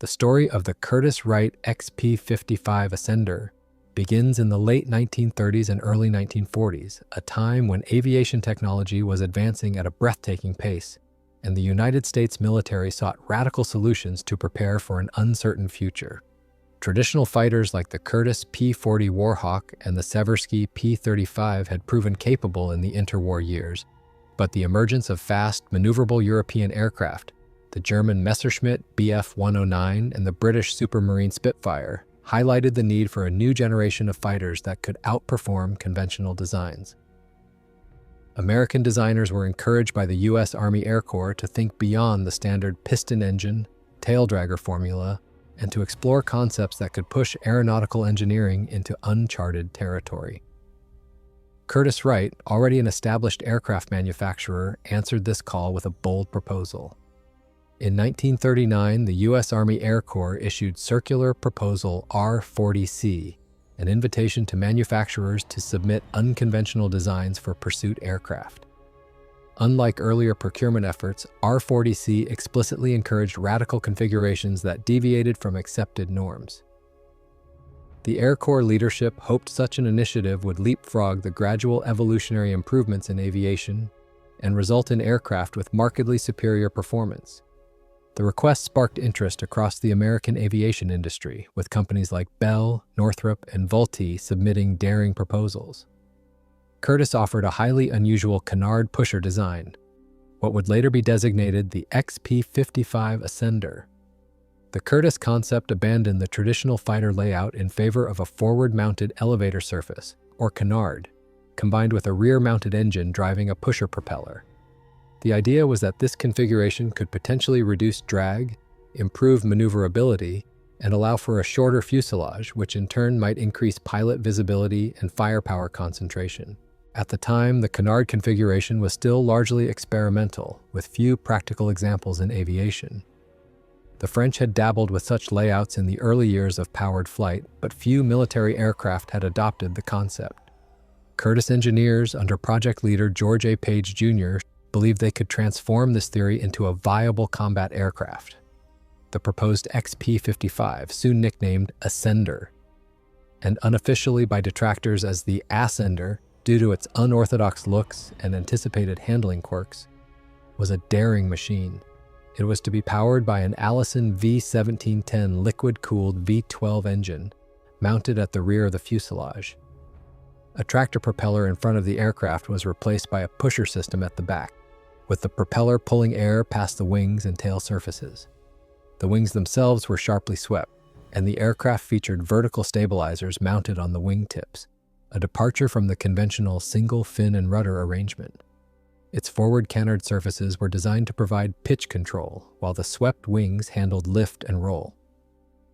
The story of the Curtiss-Wright XP-55 Ascender begins in the late 1930s and early 1940s, a time when aviation technology was advancing at a breathtaking pace, and the United States military sought radical solutions to prepare for an uncertain future. Traditional fighters like the Curtiss P-40 Warhawk and the Seversky P-35 had proven capable in the interwar years, but the emergence of fast, maneuverable European aircraft, the German Messerschmitt Bf-109 and the British Supermarine Spitfire, highlighted the need for a new generation of fighters that could outperform conventional designs. American designers were encouraged by the U.S. Army Air Corps to think beyond the standard piston engine, tail dragger formula, and to explore concepts that could push aeronautical engineering into uncharted territory. Curtiss-Wright, already an established aircraft manufacturer, answered this call with a bold proposal. In 1939, the U.S. Army Air Corps issued Circular Proposal R-40C, an invitation to manufacturers to submit unconventional designs for pursuit aircraft. Unlike earlier procurement efforts, R-40C explicitly encouraged radical configurations that deviated from accepted norms. The Air Corps leadership hoped such an initiative would leapfrog the gradual evolutionary improvements in aviation and result in aircraft with markedly superior performance. The request sparked interest across the American aviation industry, with companies like Bell, Northrop, and Vultee submitting daring proposals. Curtiss offered a highly unusual canard pusher design, what would later be designated the XP-55 Ascender. The Curtiss concept abandoned the traditional fighter layout in favor of a forward-mounted elevator surface, or canard, combined with a rear-mounted engine driving a pusher propeller. The idea was that this configuration could potentially reduce drag, improve maneuverability, and allow for a shorter fuselage, which in turn might increase pilot visibility and firepower concentration. At the time, the canard configuration was still largely experimental, with few practical examples in aviation. The French had dabbled with such layouts in the early years of powered flight, but few military aircraft had adopted the concept. Curtiss engineers under project leader George A. Page Jr. believed they could transform this theory into a viable combat aircraft. The proposed XP-55, soon nicknamed Ascender, and unofficially by detractors as the Ascender due to its unorthodox looks and anticipated handling quirks, was a daring machine. It was to be powered by an Allison V1710 liquid-cooled V12 engine mounted at the rear of the fuselage. A tractor propeller in front of the aircraft was replaced by a pusher system at the back, with the propeller pulling air past the wings and tail surfaces. The wings themselves were sharply swept, and the aircraft featured vertical stabilizers mounted on the wingtips, a departure from the conventional single fin and rudder arrangement. Its forward canard surfaces were designed to provide pitch control, while the swept wings handled lift and roll.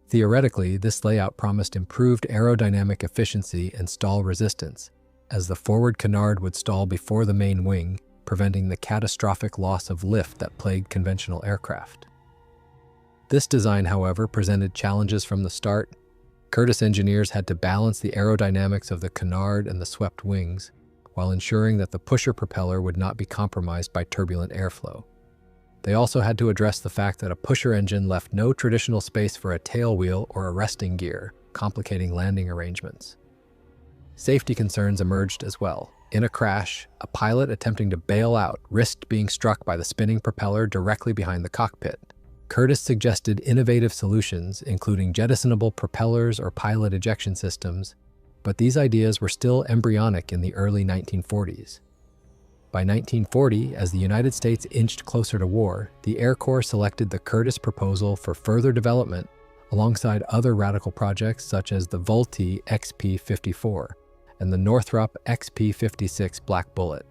Theoretically, this layout promised improved aerodynamic efficiency and stall resistance, as the forward canard would stall before the main wing, preventing the catastrophic loss of lift that plagued conventional aircraft. This design, however, presented challenges from the start. Curtiss engineers had to balance the aerodynamics of the canard and the swept wings, while ensuring that the pusher propeller would not be compromised by turbulent airflow. They also had to address the fact that a pusher engine left no traditional space for a tail wheel or a resting gear, complicating landing arrangements. Safety concerns emerged as well. In a crash, a pilot attempting to bail out risked being struck by the spinning propeller directly behind the cockpit. Curtiss suggested innovative solutions, including jettisonable propellers or pilot ejection systems, but these ideas were still embryonic in the early 1940s. By 1940, as the United States inched closer to war, the Air Corps selected the Curtiss proposal for further development alongside other radical projects such as the Vultee XP-54 and the Northrop XP-56 Black Bullet.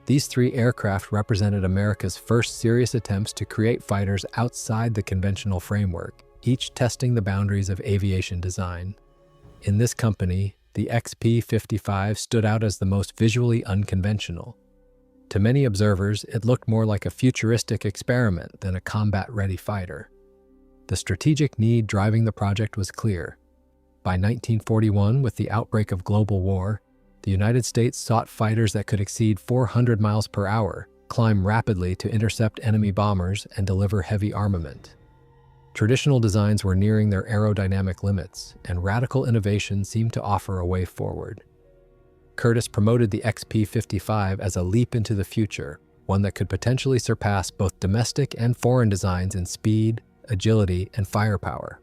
These three aircraft represented America's first serious attempts to create fighters outside the conventional framework, each testing the boundaries of aviation design. In this company, the XP-55 stood out as the most visually unconventional. To many observers, it looked more like a futuristic experiment than a combat-ready fighter. The strategic need driving the project was clear. By 1941, with the outbreak of global war, the United States sought fighters that could exceed 400 miles per hour, climb rapidly to intercept enemy bombers, and deliver heavy armament. Traditional designs were nearing their aerodynamic limits, and radical innovation seemed to offer a way forward. Curtiss promoted the XP-55 as a leap into the future, one that could potentially surpass both domestic and foreign designs in speed, agility, and firepower.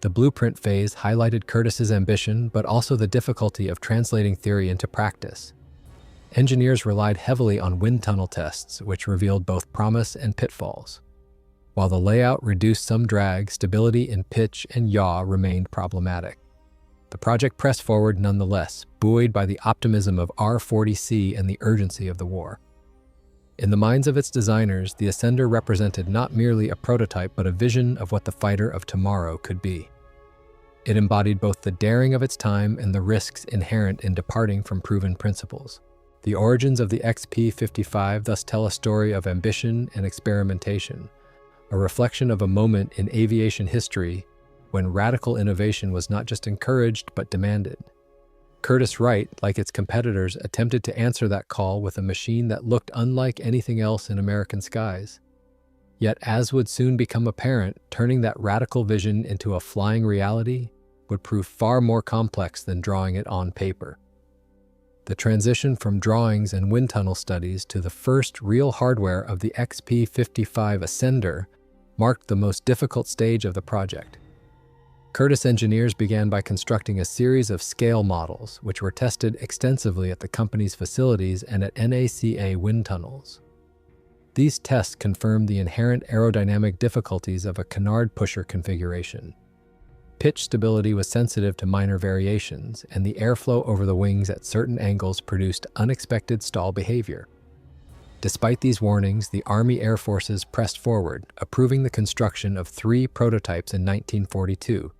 The blueprint phase highlighted Curtiss's ambition, but also the difficulty of translating theory into practice. Engineers relied heavily on wind tunnel tests, which revealed both promise and pitfalls. While the layout reduced some drag, stability in pitch and yaw remained problematic. The project pressed forward nonetheless, buoyed by the optimism of R-40C and the urgency of the war. In the minds of its designers, the Ascender represented not merely a prototype but a vision of what the fighter of tomorrow could be. It embodied both the daring of its time and the risks inherent in departing from proven principles. The origins of the XP-55 thus tell a story of ambition and experimentation, a reflection of a moment in aviation history when radical innovation was not just encouraged but demanded. Curtiss-Wright, like its competitors, attempted to answer that call with a machine that looked unlike anything else in American skies. Yet, as would soon become apparent, turning that radical vision into a flying reality would prove far more complex than drawing it on paper. The transition from drawings and wind tunnel studies to the first real hardware of the XP-55 Ascender marked the most difficult stage of the project. Curtiss engineers began by constructing a series of scale models, which were tested extensively at the company's facilities and at NACA wind tunnels. These tests confirmed the inherent aerodynamic difficulties of a canard pusher configuration. Pitch stability was sensitive to minor variations, and the airflow over the wings at certain angles produced unexpected stall behavior. Despite these warnings, the Army Air Forces pressed forward, approving the construction of 3 prototypes in 1942,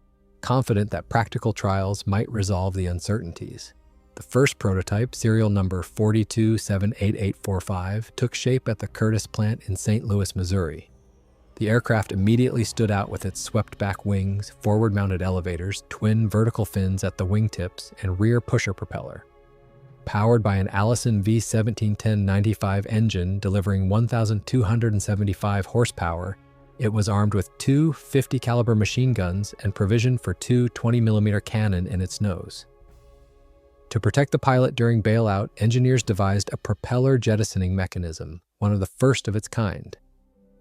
confident that practical trials might resolve the uncertainties. The first prototype, serial number 4278845, took shape at the Curtiss plant in St. Louis, Missouri. The aircraft immediately stood out with its swept-back wings, forward-mounted elevators, twin vertical fins at the wingtips, and rear pusher propeller. Powered by an Allison V1710-95 engine delivering 1,275 horsepower, it was armed with 2 50-caliber machine guns and provisioned for 2 20mm cannon in its nose. To protect the pilot during bailout, engineers devised a propeller jettisoning mechanism, one of the first of its kind.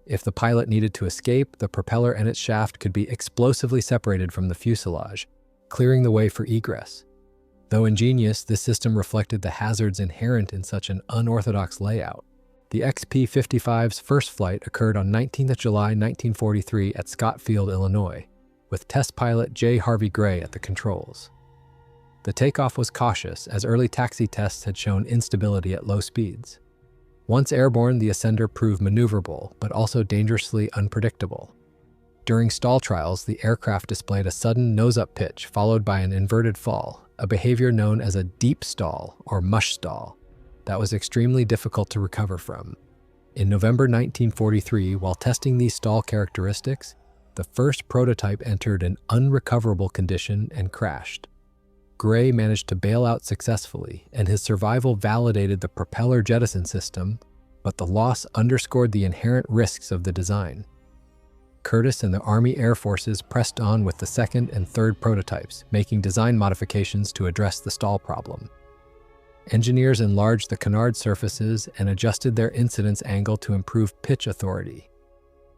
If the pilot needed to escape, the propeller and its shaft could be explosively separated from the fuselage, clearing the way for egress. Though ingenious, this system reflected the hazards inherent in such an unorthodox layout. The XP-55's first flight occurred on 19th July 1943 at Scott Field, Illinois, with test pilot J. Harvey Gray at the controls. The takeoff was cautious, as early taxi tests had shown instability at low speeds. Once airborne, the Ascender proved maneuverable, but also dangerously unpredictable. During stall trials, the aircraft displayed a sudden nose-up pitch followed by an inverted fall, a behavior known as a deep stall or mush stall that was extremely difficult to recover from. In November 1943, while testing these stall characteristics, the first prototype entered an unrecoverable condition and crashed. Gray managed to bail out successfully, and his survival validated the propeller jettison system, but the loss underscored the inherent risks of the design. Curtiss and the Army Air Forces pressed on with the second and third prototypes, making design modifications to address the stall problem. Engineers enlarged the canard surfaces and adjusted their incidence angle to improve pitch authority.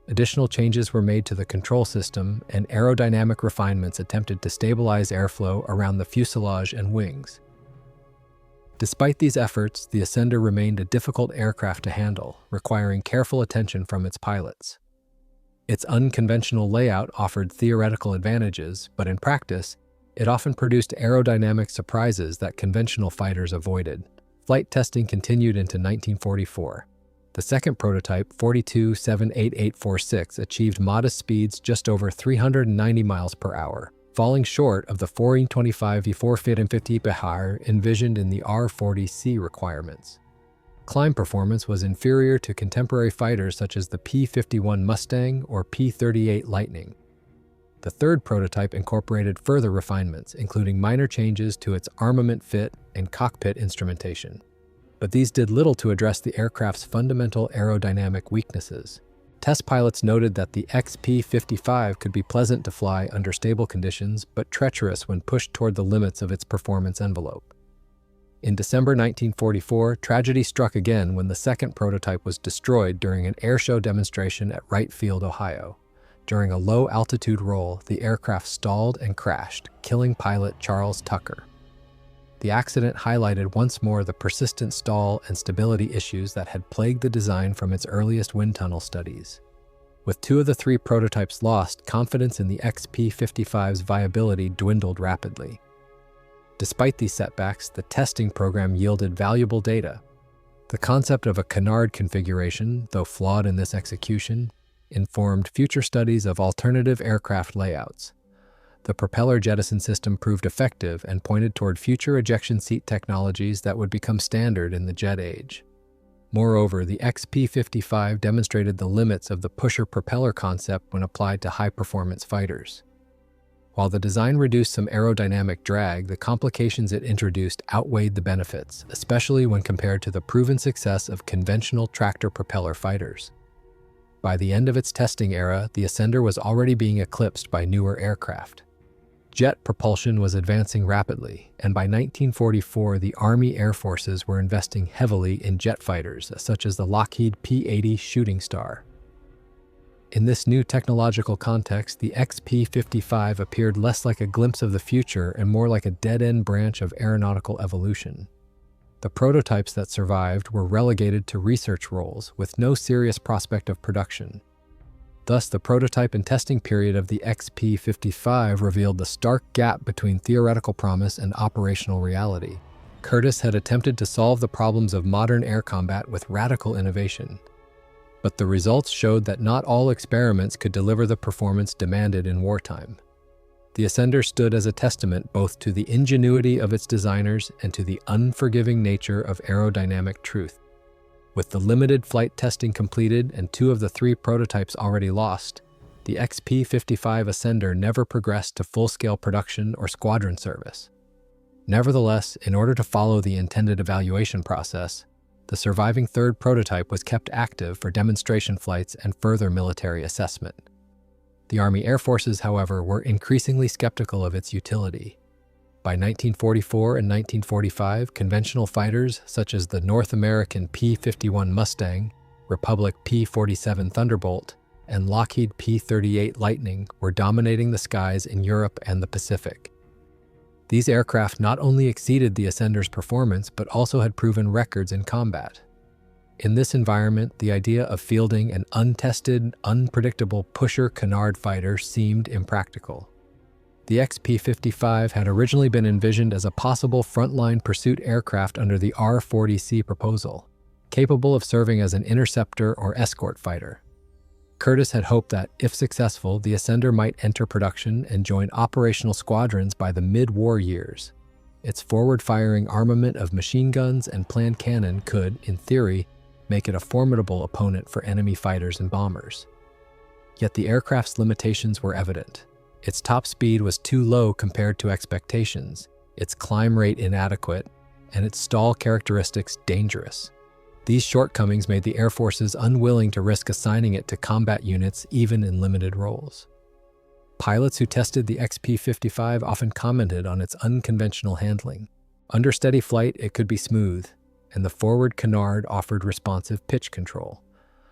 Additional changes were made to the control system, and aerodynamic refinements attempted to stabilize airflow around the fuselage and wings. Despite these efforts, the Ascender remained a difficult aircraft to handle, requiring careful attention from its pilots. Its unconventional layout offered theoretical advantages, but in practice, it often produced aerodynamic surprises that conventional fighters avoided. Flight testing continued into 1944. The second prototype, 4278846, achieved modest speeds just over 390 miles per hour, falling short of the 425-450 Behar envisioned in the R-40C requirements. Climb performance was inferior to contemporary fighters such as the P-51 Mustang or P-38 Lightning. The third prototype incorporated further refinements, including minor changes to its armament fit and cockpit instrumentation. But these did little to address the aircraft's fundamental aerodynamic weaknesses. Test pilots noted that the XP-55 could be pleasant to fly under stable conditions, but treacherous when pushed toward the limits of its performance envelope. In December 1944, tragedy struck again when the second prototype was destroyed during an airshow demonstration at Wright Field, Ohio. During a low-altitude roll, the aircraft stalled and crashed, killing pilot Charles Tucker. The accident highlighted once more the persistent stall and stability issues that had plagued the design from its earliest wind tunnel studies. With 2 of the 3 prototypes lost, confidence in the XP-55's viability dwindled rapidly. Despite these setbacks, the testing program yielded valuable data. The concept of a canard configuration, though flawed in this execution, informed future studies of alternative aircraft layouts. The propeller jettison system proved effective and pointed toward future ejection seat technologies that would become standard in the jet age. Moreover, the XP-55 demonstrated the limits of the pusher propeller concept when applied to high-performance fighters. While the design reduced some aerodynamic drag, the complications it introduced outweighed the benefits, especially when compared to the proven success of conventional tractor propeller fighters. By the end of its testing era, the Ascender was already being eclipsed by newer aircraft. Jet propulsion was advancing rapidly, and by 1944 the Army Air Forces were investing heavily in jet fighters, such as the Lockheed P-80 Shooting Star. In this new technological context, the XP-55 appeared less like a glimpse of the future and more like a dead-end branch of aeronautical evolution. The prototypes that survived were relegated to research roles, with no serious prospect of production. Thus, the prototype and testing period of the XP-55 revealed the stark gap between theoretical promise and operational reality. Curtiss had attempted to solve the problems of modern air combat with radical innovation. But the results showed that not all experiments could deliver the performance demanded in wartime. The Ascender stood as a testament both to the ingenuity of its designers and to the unforgiving nature of aerodynamic truth. With the limited flight testing completed and 2 of the 3 prototypes already lost, the XP-55 Ascender never progressed to full-scale production or squadron service. Nevertheless, in order to follow the intended evaluation process, the surviving 3rd prototype was kept active for demonstration flights and further military assessment. The Army Air Forces, however, were increasingly skeptical of its utility. By 1944 and 1945, conventional fighters such as the North American P-51 Mustang, Republic P-47 Thunderbolt, and Lockheed P-38 Lightning were dominating the skies in Europe and the Pacific. These aircraft not only exceeded the Ascender's performance, but also had proven records in combat. In this environment, the idea of fielding an untested, unpredictable pusher canard fighter seemed impractical. The XP-55 had originally been envisioned as a possible frontline pursuit aircraft under the R-40C proposal, capable of serving as an interceptor or escort fighter. Curtiss had hoped that, if successful, the Ascender might enter production and join operational squadrons by the mid-war years. Its forward-firing armament of machine guns and planned cannon could, in theory, make it a formidable opponent for enemy fighters and bombers. Yet the aircraft's limitations were evident. Its top speed was too low compared to expectations, its climb rate inadequate, and its stall characteristics dangerous. These shortcomings made the Air Forces unwilling to risk assigning it to combat units even in limited roles. Pilots who tested the XP-55 often commented on its unconventional handling. Under steady flight, it could be smooth, and the forward canard offered responsive pitch control.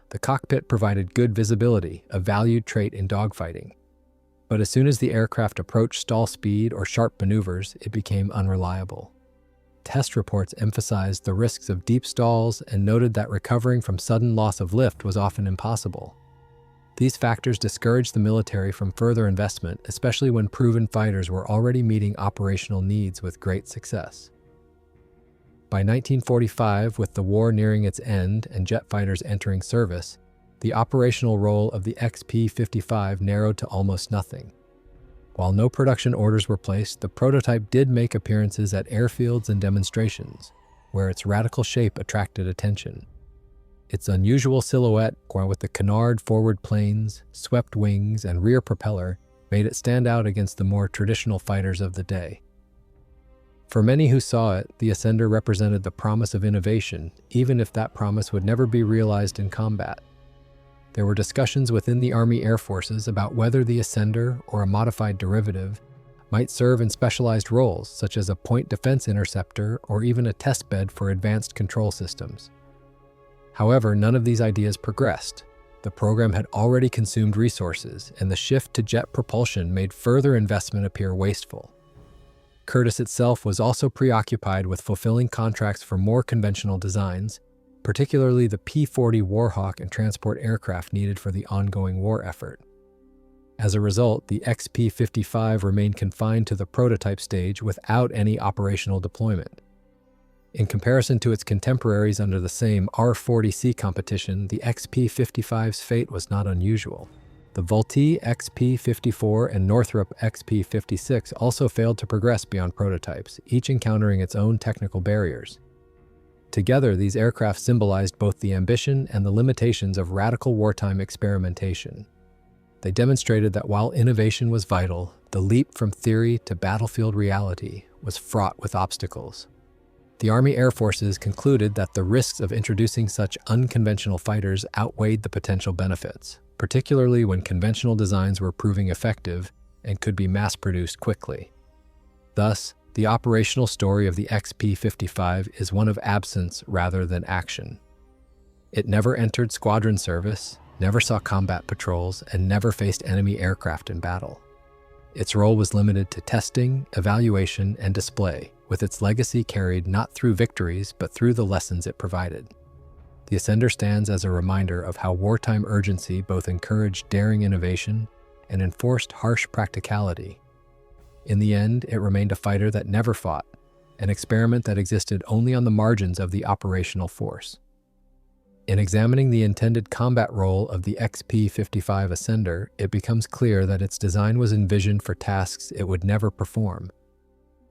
The cockpit provided good visibility, a valued trait in dogfighting. But as soon as the aircraft approached stall speed or sharp maneuvers, it became unreliable. Test reports emphasized the risks of deep stalls and noted that recovering from sudden loss of lift was often impossible. These factors discouraged the military from further investment, especially when proven fighters were already meeting operational needs with great success. By 1945, with the war nearing its end and jet fighters entering service, the operational role of the XP-55 narrowed to almost nothing. While no production orders were placed, the prototype did make appearances at airfields and demonstrations, where its radical shape attracted attention. Its unusual silhouette, with the canard forward planes, swept wings, and rear propeller, made it stand out against the more traditional fighters of the day. For many who saw it, the Ascender represented the promise of innovation, even if that promise would never be realized in combat. There were discussions within the Army Air Forces about whether the Ascender, or a modified derivative, might serve in specialized roles, such as a point defense interceptor or even a test bed for advanced control systems. However, none of these ideas progressed. The program had already consumed resources, and the shift to jet propulsion made further investment appear wasteful. Curtiss itself was also preoccupied with fulfilling contracts for more conventional designs, particularly the P-40 Warhawk and transport aircraft needed for the ongoing war effort. As a result, the XP-55 remained confined to the prototype stage without any operational deployment. In comparison to its contemporaries under the same R-40C competition, the XP-55's fate was not unusual. The Vultee XP-54 and Northrop XP-56 also failed to progress beyond prototypes, each encountering its own technical barriers. Together, these aircraft symbolized both the ambition and the limitations of radical wartime experimentation. They demonstrated that while innovation was vital, the leap from theory to battlefield reality was fraught with obstacles. The Army Air Forces concluded that the risks of introducing such unconventional fighters outweighed the potential benefits, particularly when conventional designs were proving effective and could be mass-produced quickly. Thus, the operational story of the XP-55 is one of absence rather than action. It never entered squadron service, never saw combat patrols, and never faced enemy aircraft in battle. Its role was limited to testing, evaluation, and display, with its legacy carried not through victories but through the lessons it provided. The Ascender stands as a reminder of how wartime urgency both encouraged daring innovation and enforced harsh practicality. In the end, it remained a fighter that never fought, an experiment that existed only on the margins of the operational force. In examining the intended combat role of the XP-55 Ascender, it becomes clear that its design was envisioned for tasks it would never perform.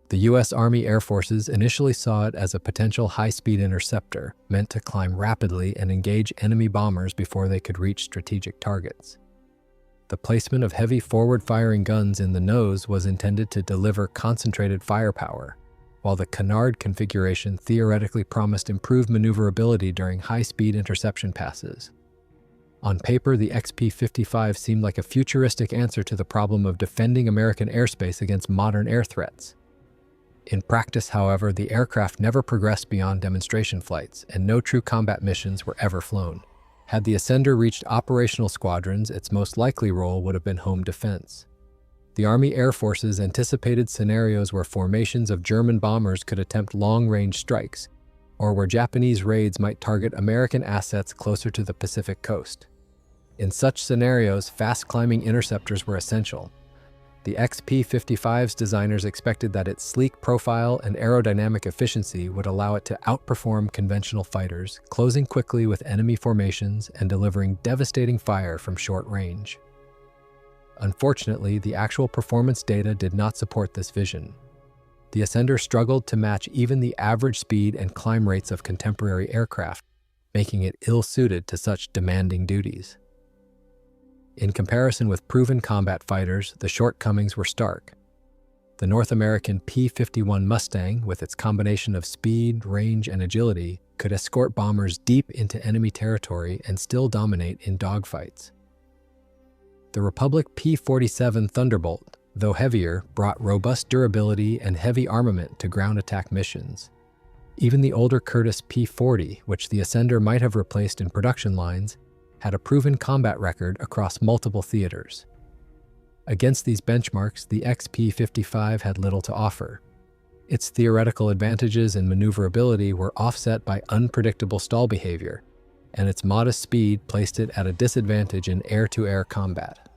The U.S. Army Air Forces initially saw it as a potential high-speed interceptor, meant to climb rapidly and engage enemy bombers before they could reach strategic targets. The placement of heavy forward-firing guns in the nose was intended to deliver concentrated firepower, while the canard configuration theoretically promised improved maneuverability during high-speed interception passes. On paper, the XP-55 seemed like a futuristic answer to the problem of defending American airspace against modern air threats. In practice, however, the aircraft never progressed beyond demonstration flights, and no true combat missions were ever flown. Had the Ascender reached operational squadrons, its most likely role would have been home defense. The Army Air Forces anticipated scenarios where formations of German bombers could attempt long-range strikes, or where Japanese raids might target American assets closer to the Pacific coast. In such scenarios, fast-climbing interceptors were essential. The XP-55's designers expected that its sleek profile and aerodynamic efficiency would allow it to outperform conventional fighters, closing quickly with enemy formations and delivering devastating fire from short range. Unfortunately, the actual performance data did not support this vision. The Ascender struggled to match even the average speed and climb rates of contemporary aircraft, making it ill-suited to such demanding duties. In comparison with proven combat fighters, the shortcomings were stark. The North American P-51 Mustang, with its combination of speed, range, and agility, could escort bombers deep into enemy territory and still dominate in dogfights. The Republic P-47 Thunderbolt, though heavier, brought robust durability and heavy armament to ground attack missions. Even the older Curtiss P-40, which the Ascender might have replaced in production lines, had a proven combat record across multiple theaters. Against these benchmarks, the XP-55 had little to offer. Its theoretical advantages in maneuverability were offset by unpredictable stall behavior, and its modest speed placed it at a disadvantage in air-to-air combat.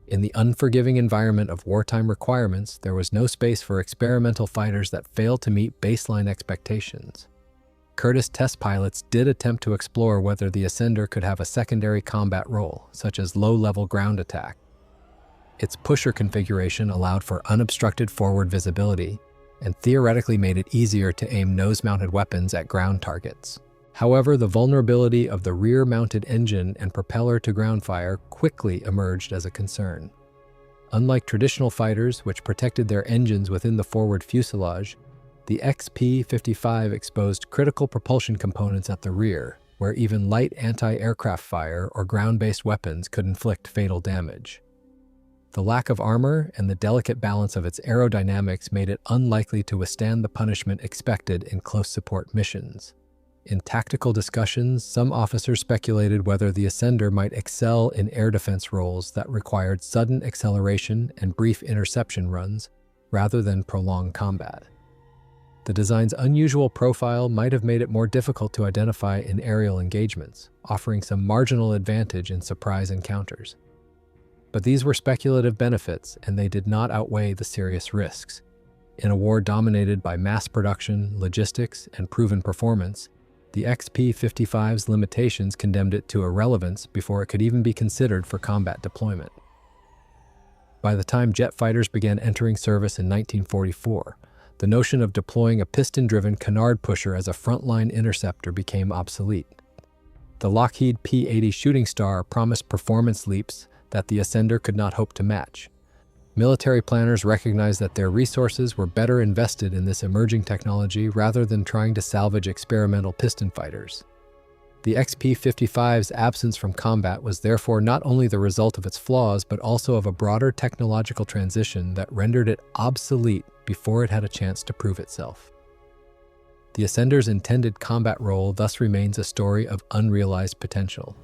In the unforgiving environment of wartime requirements, there was no space for experimental fighters that failed to meet baseline expectations. Curtiss test pilots did attempt to explore whether the Ascender could have a secondary combat role, such as low-level ground attack. Its pusher configuration allowed for unobstructed forward visibility and theoretically made it easier to aim nose-mounted weapons at ground targets. However, the vulnerability of the rear-mounted engine and propeller-to-ground fire quickly emerged as a concern. Unlike traditional fighters, which protected their engines within the forward fuselage, the XP-55 exposed critical propulsion components at the rear, where even light anti-aircraft fire or ground-based weapons could inflict fatal damage. The lack of armor and the delicate balance of its aerodynamics made it unlikely to withstand the punishment expected in close support missions. In tactical discussions, some officers speculated whether the Ascender might excel in air defense roles that required sudden acceleration and brief interception runs, rather than prolonged combat. The design's unusual profile might have made it more difficult to identify in aerial engagements, offering some marginal advantage in surprise encounters. But these were speculative benefits, and they did not outweigh the serious risks. In a war dominated by mass production, logistics, and proven performance, the XP-55's limitations condemned it to irrelevance before it could even be considered for combat deployment. By the time jet fighters began entering service in 1944, the notion of deploying a piston-driven canard pusher as a frontline interceptor became obsolete. The Lockheed P-80 Shooting Star promised performance leaps that the Ascender could not hope to match. Military planners recognized that their resources were better invested in this emerging technology rather than trying to salvage experimental piston fighters. The XP-55's absence from combat was therefore not only the result of its flaws, but also of a broader technological transition that rendered it obsolete before it had a chance to prove itself. The Ascender's intended combat role thus remains a story of unrealized potential.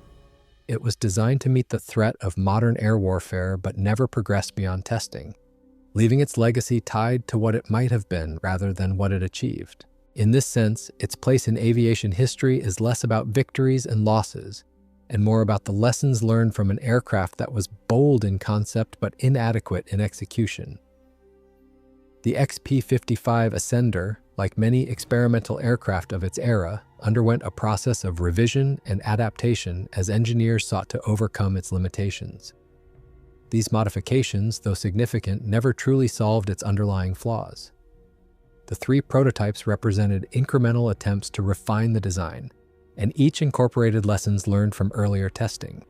It was designed to meet the threat of modern air warfare but never progressed beyond testing, leaving its legacy tied to what it might have been rather than what it achieved. In this sense, its place in aviation history is less about victories and losses, and more about the lessons learned from an aircraft that was bold in concept but inadequate in execution. The XP-55 Ascender, like many experimental aircraft of its era, underwent a process of revision and adaptation as engineers sought to overcome its limitations. These modifications, though significant, never truly solved its underlying flaws. The three prototypes represented incremental attempts to refine the design, and each incorporated lessons learned from earlier testing.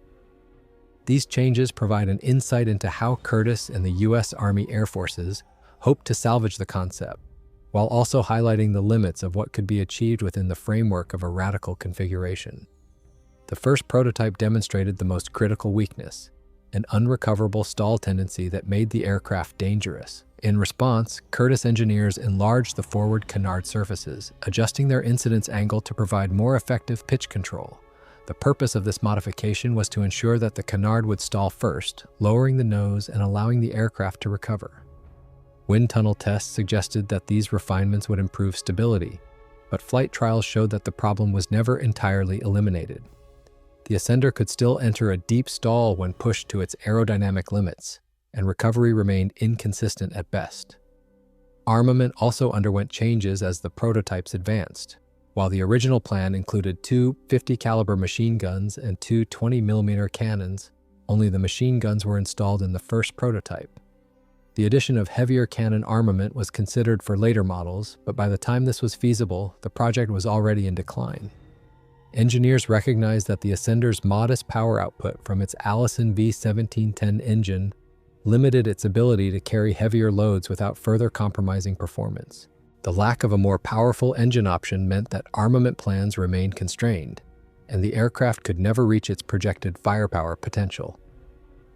These changes provide an insight into how Curtiss and the U.S. Army Air Forces hoped to salvage the concept, while also highlighting the limits of what could be achieved within the framework of a radical configuration. The first prototype demonstrated the most critical weakness, an unrecoverable stall tendency that made the aircraft dangerous. In response, Curtiss engineers enlarged the forward canard surfaces, adjusting their incidence angle to provide more effective pitch control. The purpose of this modification was to ensure that the canard would stall first, lowering the nose and allowing the aircraft to recover. Wind tunnel tests suggested that these refinements would improve stability, but flight trials showed that the problem was never entirely eliminated. The Ascender could still enter a deep stall when pushed to its aerodynamic limits, and recovery remained inconsistent at best. Armament also underwent changes as the prototypes advanced. While the original plan included 2 50-caliber machine guns and 2 20mm cannons, only the machine guns were installed in the first prototype. The addition of heavier cannon armament was considered for later models, but by the time this was feasible, the project was already in decline. Engineers recognized that the Ascender's modest power output from its Allison V1710 engine limited its ability to carry heavier loads without further compromising performance. The lack of a more powerful engine option meant that armament plans remained constrained, and the aircraft could never reach its projected firepower potential.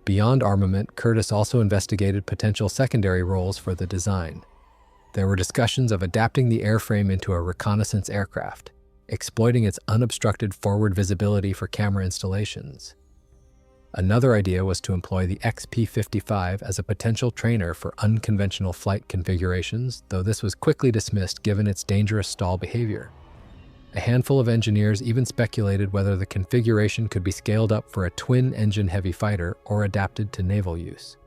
Beyond armament, Curtiss also investigated potential secondary roles for the design. There were discussions of adapting the airframe into a reconnaissance aircraft, exploiting its unobstructed forward visibility for camera installations. Another idea was to employ the XP-55 as a potential trainer for unconventional flight configurations, though this was quickly dismissed given its dangerous stall behavior. A handful of engineers even speculated whether the configuration could be scaled up for a twin-engine heavy fighter or adapted to naval use.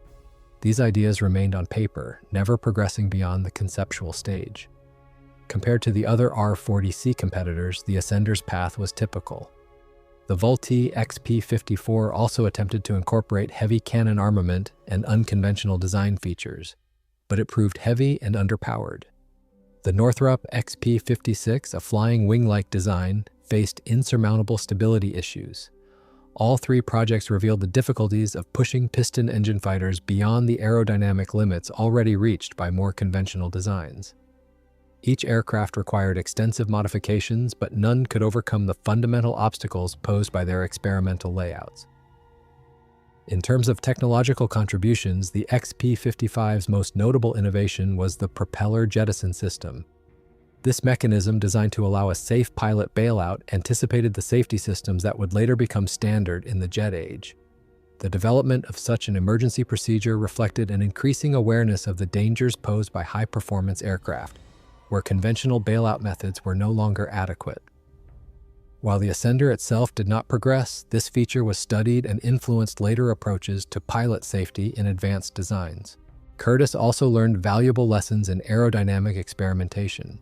These ideas remained on paper, never progressing beyond the conceptual stage. Compared to the other R-40C competitors, the Ascender's path was typical. The Vultee XP-54 also attempted to incorporate heavy cannon armament and unconventional design features, but it proved heavy and underpowered. The Northrop XP-56, a flying wing-like design, faced insurmountable stability issues. All three projects revealed the difficulties of pushing piston engine fighters beyond the aerodynamic limits already reached by more conventional designs. Each aircraft required extensive modifications, but none could overcome the fundamental obstacles posed by their experimental layouts. In terms of technological contributions, the XP-55's most notable innovation was the propeller jettison system. This mechanism, designed to allow a safe pilot bailout, anticipated the safety systems that would later become standard in the jet age. The development of such an emergency procedure reflected an increasing awareness of the dangers posed by high-performance aircraft, where conventional bailout methods were no longer adequate. While the Ascender itself did not progress, this feature was studied and influenced later approaches to pilot safety in advanced designs. Curtiss also learned valuable lessons in aerodynamic experimentation.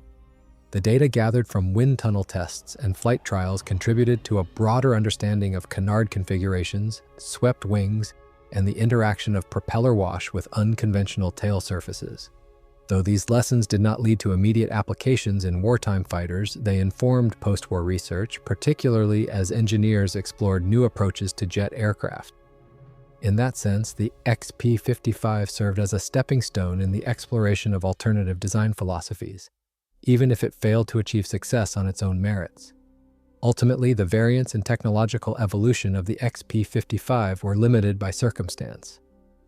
The data gathered from wind tunnel tests and flight trials contributed to a broader understanding of canard configurations, swept wings, and the interaction of propeller wash with unconventional tail surfaces. Though these lessons did not lead to immediate applications in wartime fighters, they informed post-war research, particularly as engineers explored new approaches to jet aircraft. In that sense, the XP-55 served as a stepping stone in the exploration of alternative design philosophies, even if it failed to achieve success on its own merits. Ultimately, the variance and technological evolution of the XP-55 were limited by circumstance.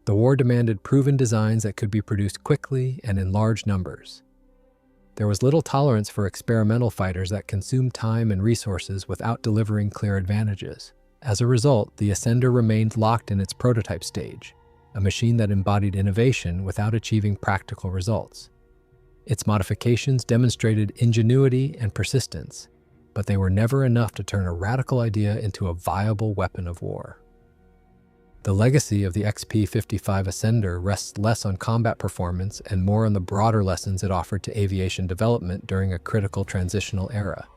The war demanded proven designs that could be produced quickly and in large numbers. There was little tolerance for experimental fighters that consumed time and resources without delivering clear advantages. As a result, the Ascender remained locked in its prototype stage, a machine that embodied innovation without achieving practical results. Its modifications demonstrated ingenuity and persistence, but they were never enough to turn a radical idea into a viable weapon of war. The legacy of the XP-55 Ascender rests less on combat performance and more on the broader lessons it offered to aviation development during a critical transitional era.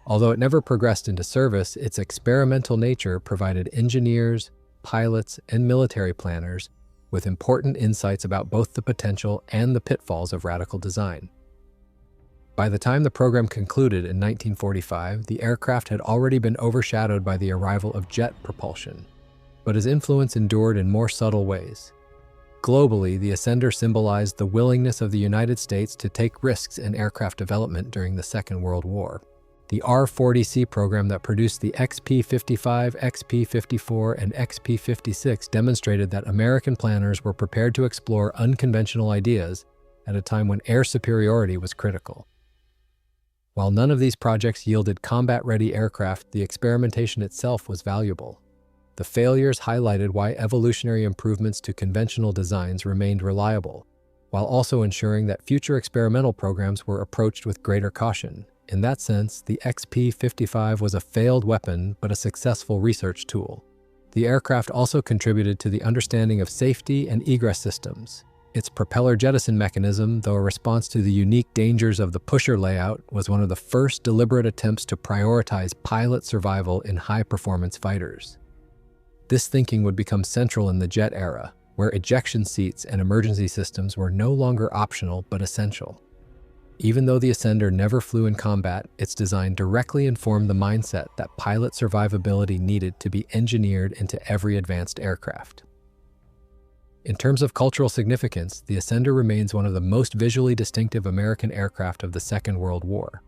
Although it never progressed into service, its experimental nature provided engineers, pilots, and military planners with important insights about both the potential and the pitfalls of radical design. By the time the program concluded in 1945, the aircraft had already been overshadowed by the arrival of jet propulsion, but its influence endured in more subtle ways. Globally, the Ascender symbolized the willingness of the United States to take risks in aircraft development during the Second World War. The R-40C program that produced the XP-55, XP-54, and XP-56 demonstrated that American planners were prepared to explore unconventional ideas at a time when air superiority was critical. While none of these projects yielded combat-ready aircraft, the experimentation itself was valuable. The failures highlighted why evolutionary improvements to conventional designs remained reliable, while also ensuring that future experimental programs were approached with greater caution. In that sense, the XP-55 was a failed weapon but a successful research tool. The aircraft also contributed to the understanding of safety and egress systems. Its propeller jettison mechanism, though a response to the unique dangers of the pusher layout, was one of the first deliberate attempts to prioritize pilot survival in high-performance fighters. This thinking would become central in the jet era, where ejection seats and emergency systems were no longer optional but essential. Even though the Ascender never flew in combat, its design directly informed the mindset that pilot survivability needed to be engineered into every advanced aircraft. In terms of cultural significance, the Ascender remains one of the most visually distinctive American aircraft of the Second World War.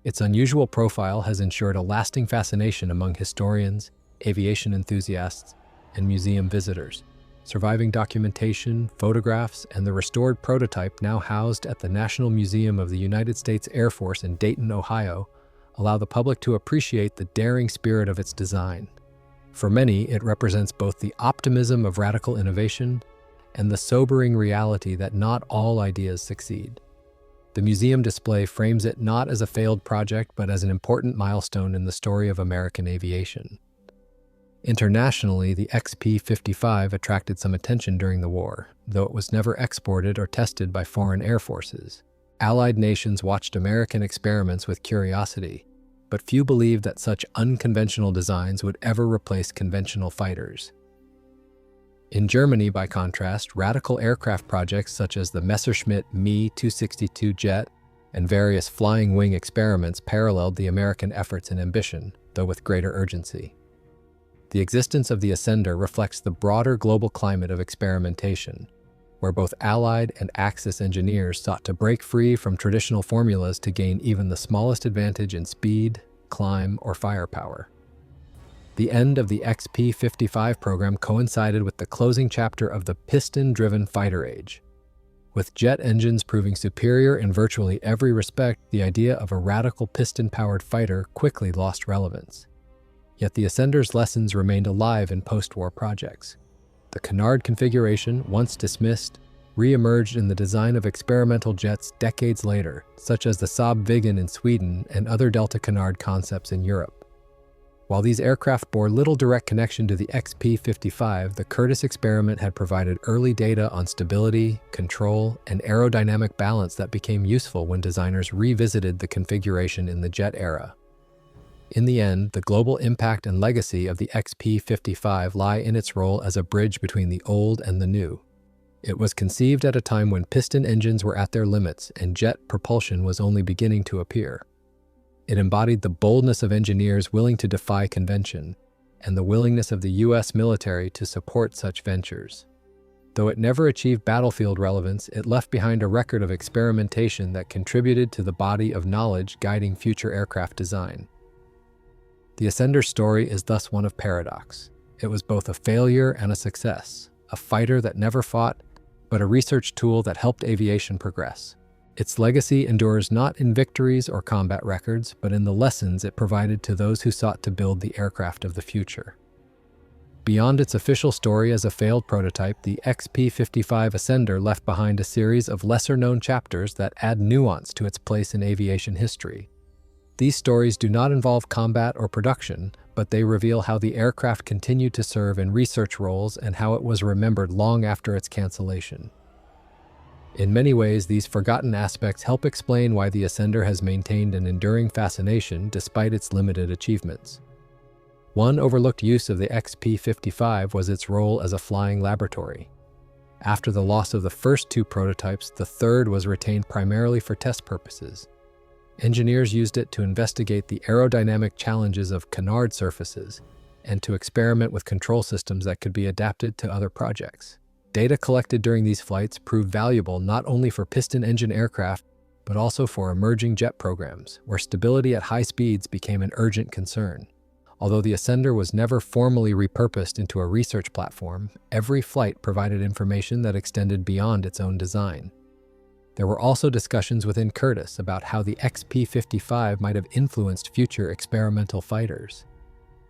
Its unusual profile has ensured a lasting fascination among historians, aviation enthusiasts, and museum visitors. Surviving documentation, photographs, and the restored prototype now housed at the National Museum of the United States Air Force in Dayton, Ohio, allow the public to appreciate the daring spirit of its design. For many, it represents both the optimism of radical innovation and the sobering reality that not all ideas succeed. The museum display frames it not as a failed project, but as an important milestone in the story of American aviation. Internationally, the XP-55 attracted some attention during the war, though it was never exported or tested by foreign air forces. Allied nations watched American experiments with curiosity, but few believed that such unconventional designs would ever replace conventional fighters. In Germany, by contrast, radical aircraft projects such as the Messerschmitt Me 262 jet and various flying wing experiments paralleled the American efforts and ambition, though with greater urgency. The existence of the Ascender reflects the broader global climate of experimentation. where both Allied and Axis engineers sought to break free from traditional formulas to gain even the smallest advantage in speed, climb, or firepower. The end of the XP-55 program coincided with the closing chapter of the piston-driven fighter age. With jet engines proving superior in virtually every respect, the idea of a radical piston-powered fighter quickly lost relevance. Yet the Ascender's lessons remained alive in post-war projects. The canard configuration, once dismissed, re-emerged in the design of experimental jets decades later, such as the Saab Viggen in Sweden and other Delta Canard concepts in Europe. While these aircraft bore little direct connection to the XP-55, the Curtiss experiment had provided early data on stability, control, and aerodynamic balance that became useful when designers revisited the configuration in the jet era. In the end, the global impact and legacy of the XP-55 lie in its role as a bridge between the old and the new. It was conceived at a time when piston engines were at their limits and jet propulsion was only beginning to appear. It embodied the boldness of engineers willing to defy convention, and the willingness of the U.S. military to support such ventures. Though it never achieved battlefield relevance, it left behind a record of experimentation that contributed to the body of knowledge guiding future aircraft design. The Ascender's story is thus one of paradox. It was both a failure and a success, a fighter that never fought, but a research tool that helped aviation progress. Its legacy endures not in victories or combat records, but in the lessons it provided to those who sought to build the aircraft of the future. Beyond its official story as a failed prototype, the XP-55 Ascender left behind a series of lesser-known chapters that add nuance to its place in aviation history. These stories do not involve combat or production, but they reveal how the aircraft continued to serve in research roles and how it was remembered long after its cancellation. In many ways, these forgotten aspects help explain why the Ascender has maintained an enduring fascination despite its limited achievements. One overlooked use of the XP-55 was its role as a flying laboratory. After the loss of the first two prototypes, the third was retained primarily for test purposes. Engineers used it to investigate the aerodynamic challenges of canard surfaces and to experiment with control systems that could be adapted to other projects. Data collected during these flights proved valuable not only for piston-engine aircraft, but also for emerging jet programs, where stability at high speeds became an urgent concern. Although the Ascender was never formally repurposed into a research platform, every flight provided information that extended beyond its own design. There were also discussions within Curtiss about how the XP-55 might have influenced future experimental fighters.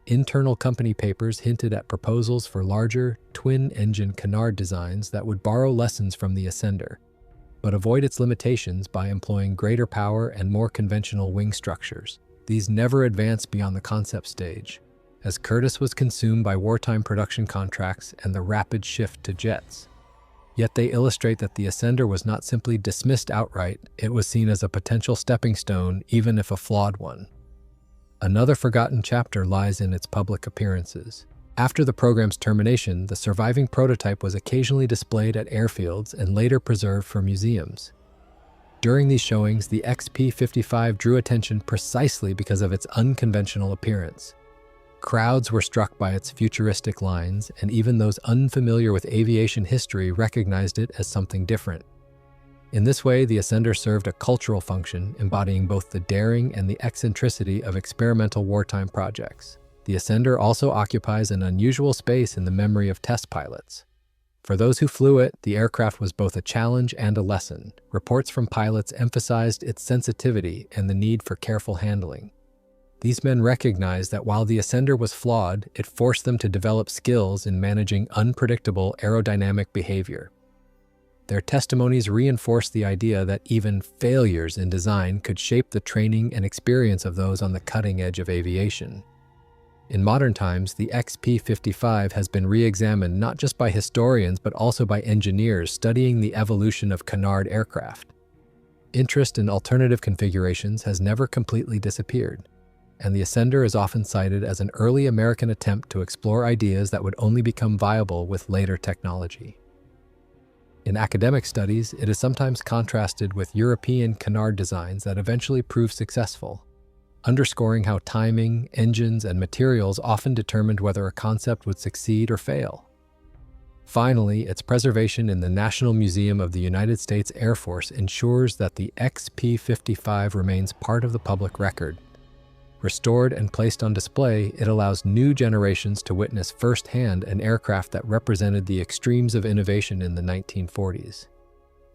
Internal company papers hinted at proposals for larger, twin-engine canard designs that would borrow lessons from the Ascender, but avoid its limitations by employing greater power and more conventional wing structures. These never advanced beyond the concept stage, as Curtiss was consumed by wartime production contracts and the rapid shift to jets. Yet they illustrate that the Ascender was not simply dismissed outright, it was seen as a potential stepping stone, even if a flawed one. Another forgotten chapter lies in its public appearances. After the program's termination, the surviving prototype was occasionally displayed at airfields and later preserved for museums. During these showings, the XP-55 drew attention precisely because of its unconventional appearance. Crowds were struck by its futuristic lines, and even those unfamiliar with aviation history recognized it as something different. In this way, the Ascender served a cultural function, embodying both the daring and the eccentricity of experimental wartime projects. The Ascender also occupies an unusual space in the memory of test pilots. For those who flew it, the aircraft was both a challenge and a lesson. Reports from pilots emphasized its sensitivity and the need for careful handling. These men recognized that while the Ascender was flawed, it forced them to develop skills in managing unpredictable aerodynamic behavior. Their testimonies reinforced the idea that even failures in design could shape the training and experience of those on the cutting edge of aviation. In modern times, the XP-55 has been re-examined not just by historians but also by engineers studying the evolution of canard aircraft. Interest in alternative configurations has never completely disappeared, and the Ascender is often cited as an early American attempt to explore ideas that would only become viable with later technology. In academic studies, it is sometimes contrasted with European canard designs that eventually proved successful, underscoring how timing, engines, and materials often determined whether a concept would succeed or fail. Finally, its preservation in the National Museum of the United States Air Force ensures that the XP-55 remains part of the public record. Restored and placed on display, it allows new generations to witness firsthand an aircraft that represented the extremes of innovation in the 1940s.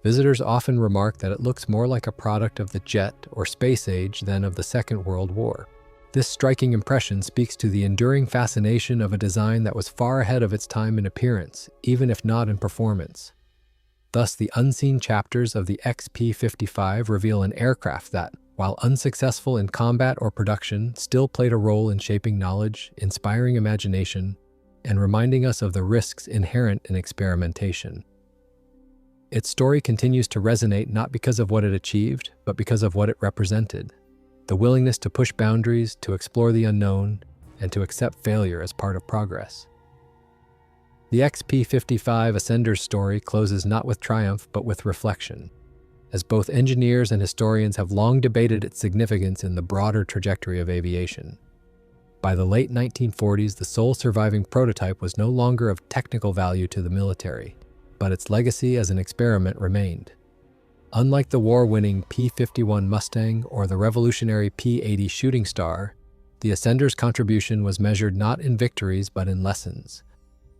Visitors often remark that it looks more like a product of the jet or space age than of the Second World War. This striking impression speaks to the enduring fascination of a design that was far ahead of its time in appearance, even if not in performance. Thus, the unseen chapters of the XP-55 reveal an aircraft that, while unsuccessful in combat or production, still played a role in shaping knowledge, inspiring imagination, and reminding us of the risks inherent in experimentation. Its story continues to resonate not because of what it achieved, but because of what it represented. The willingness to push boundaries, to explore the unknown, and to accept failure as part of progress. The XP-55 Ascender's story closes not with triumph, but with reflection, as both engineers and historians have long debated its significance in the broader trajectory of aviation. By the late 1940s, the sole surviving prototype was no longer of technical value to the military, but its legacy as an experiment remained. Unlike the war-winning P-51 Mustang or the revolutionary P-80 Shooting Star, the Ascender's contribution was measured not in victories but in lessons.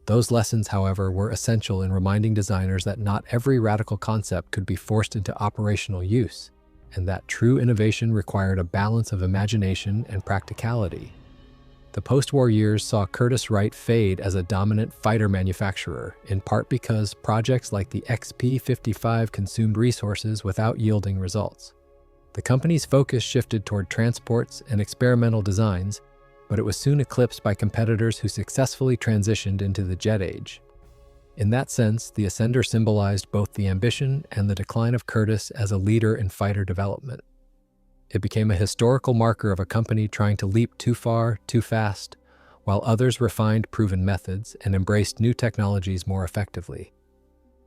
Those lessons, however, were essential in reminding designers that not every radical concept could be forced into operational use, and that true innovation required a balance of imagination and practicality. The post-war years saw Curtiss-Wright fade as a dominant fighter manufacturer, in part because projects like the XP-55 consumed resources without yielding results. The company's focus shifted toward transports and experimental designs, but it was soon eclipsed by competitors who successfully transitioned into the jet age. In that sense, the Ascender symbolized both the ambition and the decline of Curtiss as a leader in fighter development. It became a historical marker of a company trying to leap too far, too fast, while others refined proven methods and embraced new technologies more effectively.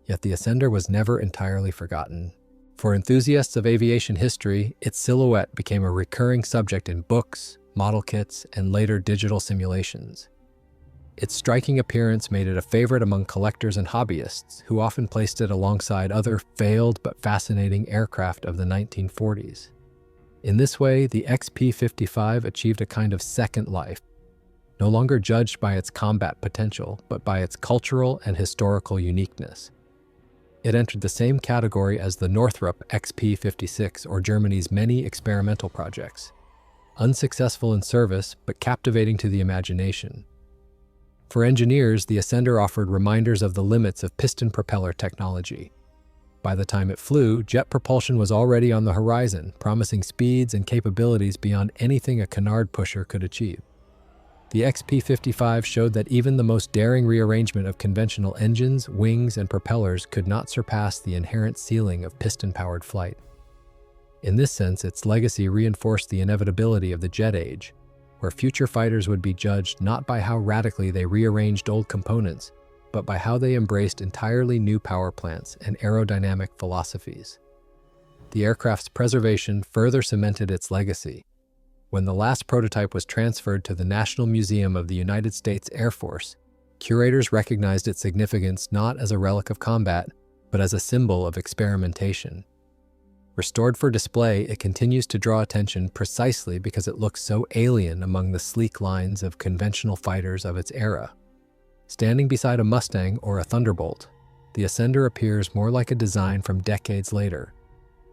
Yet the Ascender was never entirely forgotten. For enthusiasts of aviation history, its silhouette became a recurring subject in books, model kits, and later digital simulations. Its striking appearance made it a favorite among collectors and hobbyists, who often placed it alongside other failed but fascinating aircraft of the 1940s. In this way, the XP-55 achieved a kind of second life, no longer judged by its combat potential, but by its cultural and historical uniqueness. It entered the same category as the Northrop XP-56 or Germany's many experimental projects, unsuccessful in service but captivating to the imagination. For engineers, the Ascender offered reminders of the limits of piston propeller technology. By the time it flew, jet propulsion was already on the horizon, promising speeds and capabilities beyond anything a canard pusher could achieve. The XP-55 showed that even the most daring rearrangement of conventional engines, wings, and propellers could not surpass the inherent ceiling of piston-powered flight. In this sense, its legacy reinforced the inevitability of the jet age, where future fighters would be judged not by how radically they rearranged old components, but by how they embraced entirely new power plants and aerodynamic philosophies. The aircraft's preservation further cemented its legacy. When the last prototype was transferred to the National Museum of the United States Air Force, curators recognized its significance not as a relic of combat, but as a symbol of experimentation. Restored for display, it continues to draw attention precisely because it looks so alien among the sleek lines of conventional fighters of its era. Standing beside a Mustang or a Thunderbolt, the Ascender appears more like a design from decades later,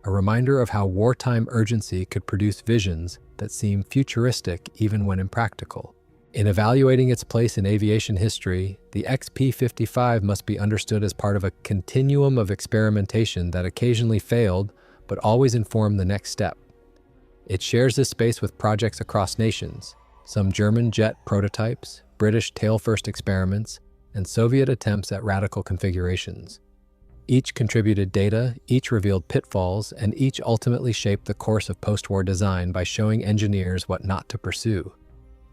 a reminder of how wartime urgency could produce visions that seem futuristic even when impractical. In evaluating its place in aviation history, the XP-55 must be understood as part of a continuum of experimentation that occasionally failed, but always informed the next step. It shares this space with projects across nations, some German jet prototypes, British tail-first experiments, and Soviet attempts at radical configurations. Each contributed data, each revealed pitfalls, and each ultimately shaped the course of post-war design by showing engineers what not to pursue.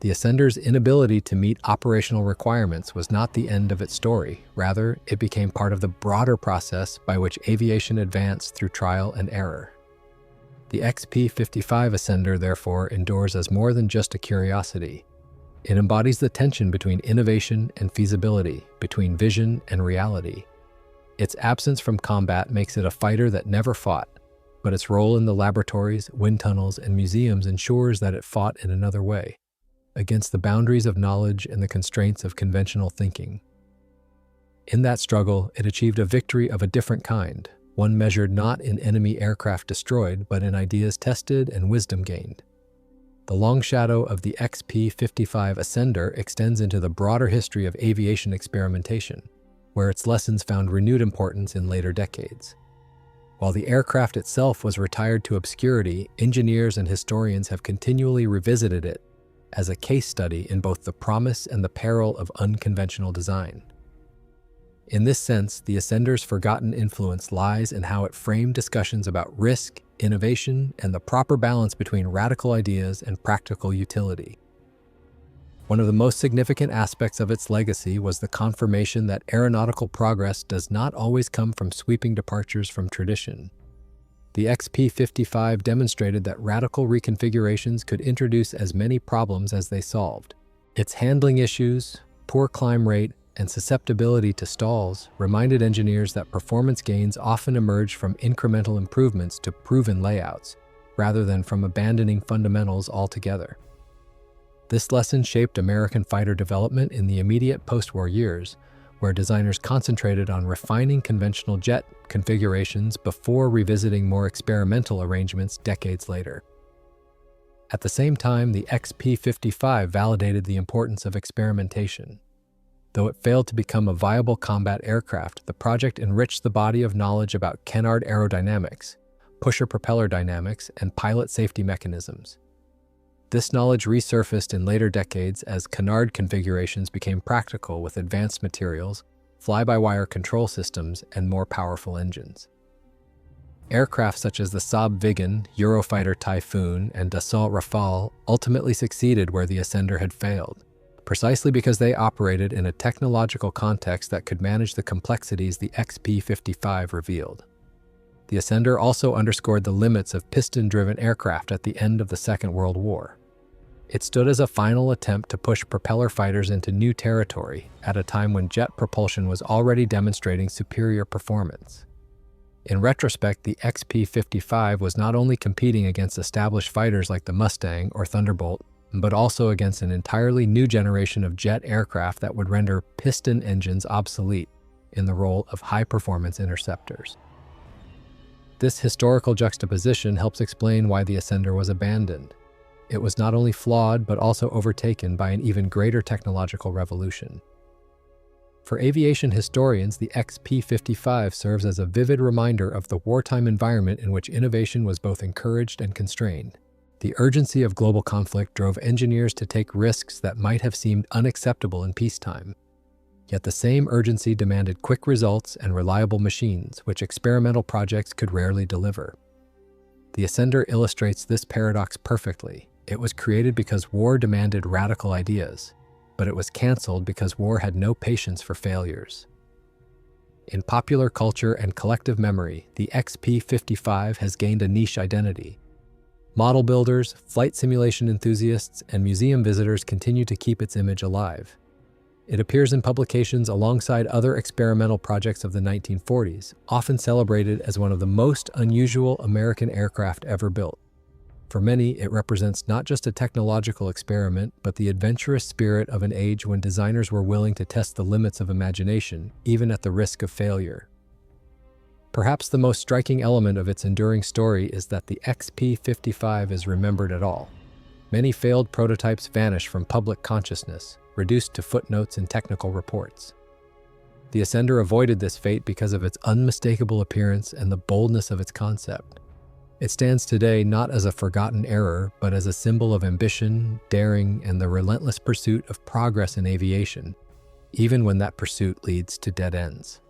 The Ascender's inability to meet operational requirements was not the end of its story. Rather, it became part of the broader process by which aviation advanced through trial and error. The XP-55 Ascender, therefore, endures as more than just a curiosity. It embodies the tension between innovation and feasibility, between vision and reality. Its absence from combat makes it a fighter that never fought, but its role in the laboratories, wind tunnels, and museums ensures that it fought in another way, against the boundaries of knowledge and the constraints of conventional thinking. In that struggle, it achieved a victory of a different kind, one measured not in enemy aircraft destroyed, but in ideas tested and wisdom gained. The long shadow of the XP-55 Ascender extends into the broader history of aviation experimentation, where its lessons found renewed importance in later decades. While the aircraft itself was retired to obscurity, engineers and historians have continually revisited it as a case study in both the promise and the peril of unconventional design. In this sense, the Ascender's forgotten influence lies in how it framed discussions about risk, innovation, and the proper balance between radical ideas and practical utility. One of the most significant aspects of its legacy was the confirmation that aeronautical progress does not always come from sweeping departures from tradition. The XP-55 demonstrated that radical reconfigurations could introduce as many problems as they solved. Its handling issues, poor climb rate, and susceptibility to stalls reminded engineers that performance gains often emerge from incremental improvements to proven layouts, rather than from abandoning fundamentals altogether. This lesson shaped American fighter development in the immediate post-war years, where designers concentrated on refining conventional jet configurations before revisiting more experimental arrangements decades later. At the same time, the XP-55 validated the importance of experimentation. Though it failed to become a viable combat aircraft, the project enriched the body of knowledge about canard aerodynamics, pusher propeller dynamics, and pilot safety mechanisms. This knowledge resurfaced in later decades as canard configurations became practical with advanced materials, fly-by-wire control systems, and more powerful engines. Aircraft such as the Saab Viggen, Eurofighter Typhoon, and Dassault Rafale ultimately succeeded where the Ascender had failed, precisely because they operated in a technological context that could manage the complexities the XP-55 revealed. The Ascender also underscored the limits of piston-driven aircraft at the end of the Second World War. It stood as a final attempt to push propeller fighters into new territory at a time when jet propulsion was already demonstrating superior performance. In retrospect, the XP-55 was not only competing against established fighters like the Mustang or Thunderbolt, but also against an entirely new generation of jet aircraft that would render piston engines obsolete in the role of high-performance interceptors. This historical juxtaposition helps explain why the Ascender was abandoned. It was not only flawed, but also overtaken by an even greater technological revolution. For aviation historians, the XP-55 serves as a vivid reminder of the wartime environment in which innovation was both encouraged and constrained. The urgency of global conflict drove engineers to take risks that might have seemed unacceptable in peacetime. Yet the same urgency demanded quick results and reliable machines, which experimental projects could rarely deliver. The Ascender illustrates this paradox perfectly. It was created because war demanded radical ideas, but it was canceled because war had no patience for failures. In popular culture and collective memory, the XP-55 has gained a niche identity. Model builders, flight simulation enthusiasts, and museum visitors continue to keep its image alive. It appears in publications alongside other experimental projects of the 1940s, often celebrated as one of the most unusual American aircraft ever built. For many, it represents not just a technological experiment, but the adventurous spirit of an age when designers were willing to test the limits of imagination, even at the risk of failure. Perhaps the most striking element of its enduring story is that the XP-55 is remembered at all. Many failed prototypes vanish from public consciousness, reduced to footnotes in technical reports. The Ascender avoided this fate because of its unmistakable appearance and the boldness of its concept. It stands today not as a forgotten error, but as a symbol of ambition, daring, and the relentless pursuit of progress in aviation, even when that pursuit leads to dead ends.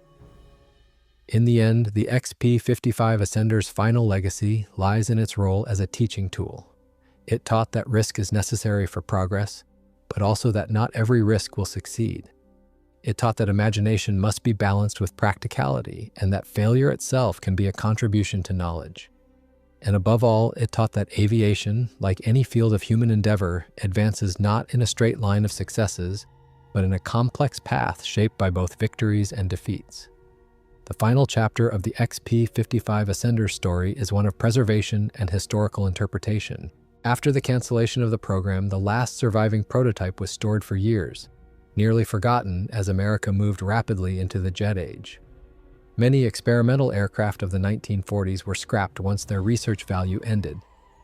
In the end, the XP-55 Ascender's final legacy lies in its role as a teaching tool. It taught that risk is necessary for progress, but also that not every risk will succeed. It taught that imagination must be balanced with practicality, and that failure itself can be a contribution to knowledge. And above all, it taught that aviation, like any field of human endeavor, advances not in a straight line of successes, but in a complex path shaped by both victories and defeats. The final chapter of the XP-55 Ascender story is one of preservation and historical interpretation. After the cancellation of the program, the last surviving prototype was stored for years, nearly forgotten as America moved rapidly into the jet age. Many experimental aircraft of the 1940s were scrapped once their research value ended,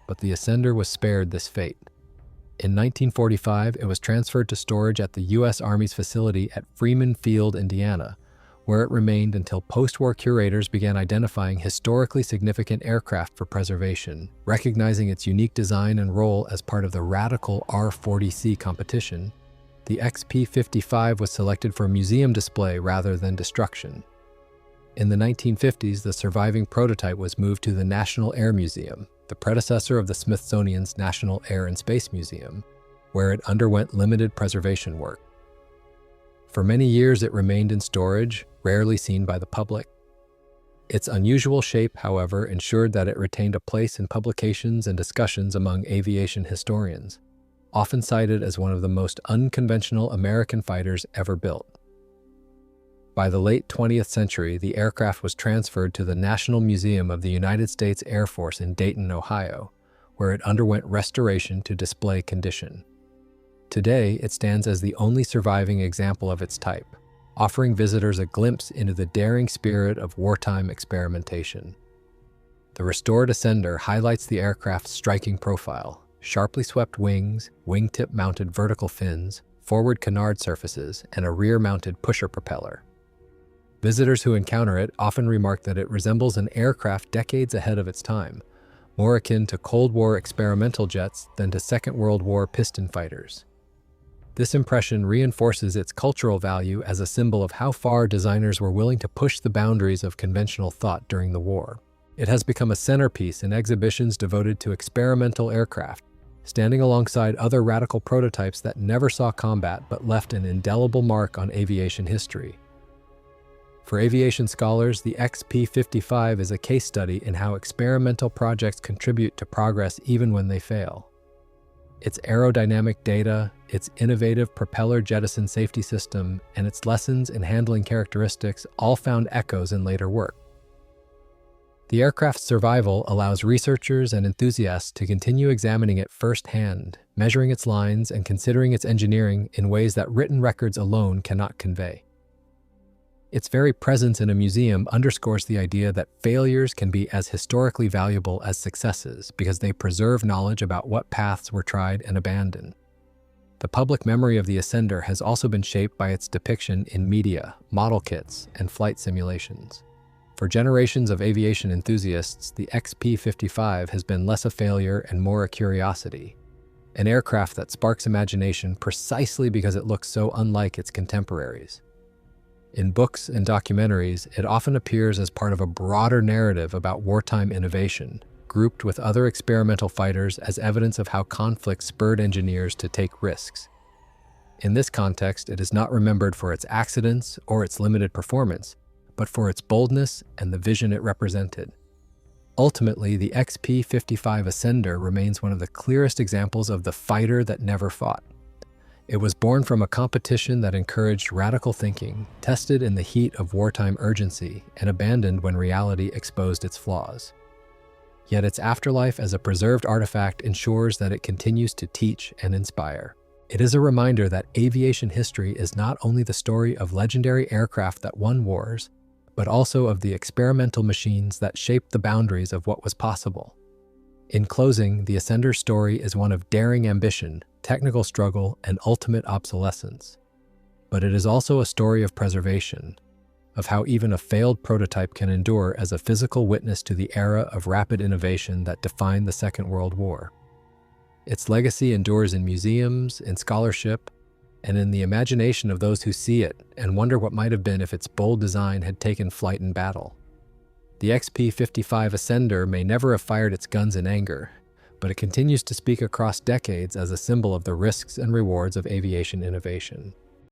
but the Ascender was spared this fate. In 1945, it was transferred to storage at the U.S. Army's facility at Freeman Field, Indiana, where it remained until post-war curators began identifying historically significant aircraft for preservation, recognizing its unique design and role as part of the radical R-40C competition. The XP-55 was selected for museum display rather than destruction. In the 1950s, the surviving prototype was moved to the National Air Museum, the predecessor of the Smithsonian's National Air and Space Museum, where it underwent limited preservation work. For many years, it remained in storage, rarely seen by the public. Its unusual shape, however, ensured that it retained a place in publications and discussions among aviation historians, often cited as one of the most unconventional American fighters ever built. By the late 20th century, the aircraft was transferred to the National Museum of the United States Air Force in Dayton, Ohio, where it underwent restoration to display condition. Today, it stands as the only surviving example of its type, offering visitors a glimpse into the daring spirit of wartime experimentation. The restored Ascender highlights the aircraft's striking profile: sharply swept wings, wingtip-mounted vertical fins, forward canard surfaces, and a rear-mounted pusher propeller. Visitors who encounter it often remark that it resembles an aircraft decades ahead of its time, more akin to Cold War experimental jets than to Second World War piston fighters. This impression reinforces its cultural value as a symbol of how far designers were willing to push the boundaries of conventional thought during the war. It has become a centerpiece in exhibitions devoted to experimental aircraft, standing alongside other radical prototypes that never saw combat but left an indelible mark on aviation history. For aviation scholars, the XP-55 is a case study in how experimental projects contribute to progress even when they fail. Its aerodynamic data, its innovative propeller jettison safety system, and its lessons in handling characteristics all found echoes in later work. The aircraft's survival allows researchers and enthusiasts to continue examining it firsthand, measuring its lines and considering its engineering in ways that written records alone cannot convey. Its very presence in a museum underscores the idea that failures can be as historically valuable as successes because they preserve knowledge about what paths were tried and abandoned. The public memory of the Ascender has also been shaped by its depiction in media, model kits, and flight simulations. For generations of aviation enthusiasts, the XP-55 has been less a failure and more a curiosity, an aircraft that sparks imagination precisely because it looks so unlike its contemporaries. In books and documentaries, it often appears as part of a broader narrative about wartime innovation, grouped with other experimental fighters as evidence of how conflict spurred engineers to take risks. In this context, it is not remembered for its accidents or its limited performance, but for its boldness and the vision it represented. Ultimately, the XP-55 Ascender remains one of the clearest examples of the fighter that never fought. It was born from a competition that encouraged radical thinking, tested in the heat of wartime urgency, and abandoned when reality exposed its flaws. Yet its afterlife as a preserved artifact ensures that it continues to teach and inspire. It is a reminder that aviation history is not only the story of legendary aircraft that won wars, but also of the experimental machines that shaped the boundaries of what was possible. In closing, the Ascender's story is one of daring ambition, technical struggle, and ultimate obsolescence. But it is also a story of preservation, of how even a failed prototype can endure as a physical witness to the era of rapid innovation that defined the Second World War. Its legacy endures in museums, in scholarship, and in the imagination of those who see it and wonder what might have been if its bold design had taken flight in battle. The XP-55 Ascender may never have fired its guns in anger, but it continues to speak across decades as a symbol of the risks and rewards of aviation innovation.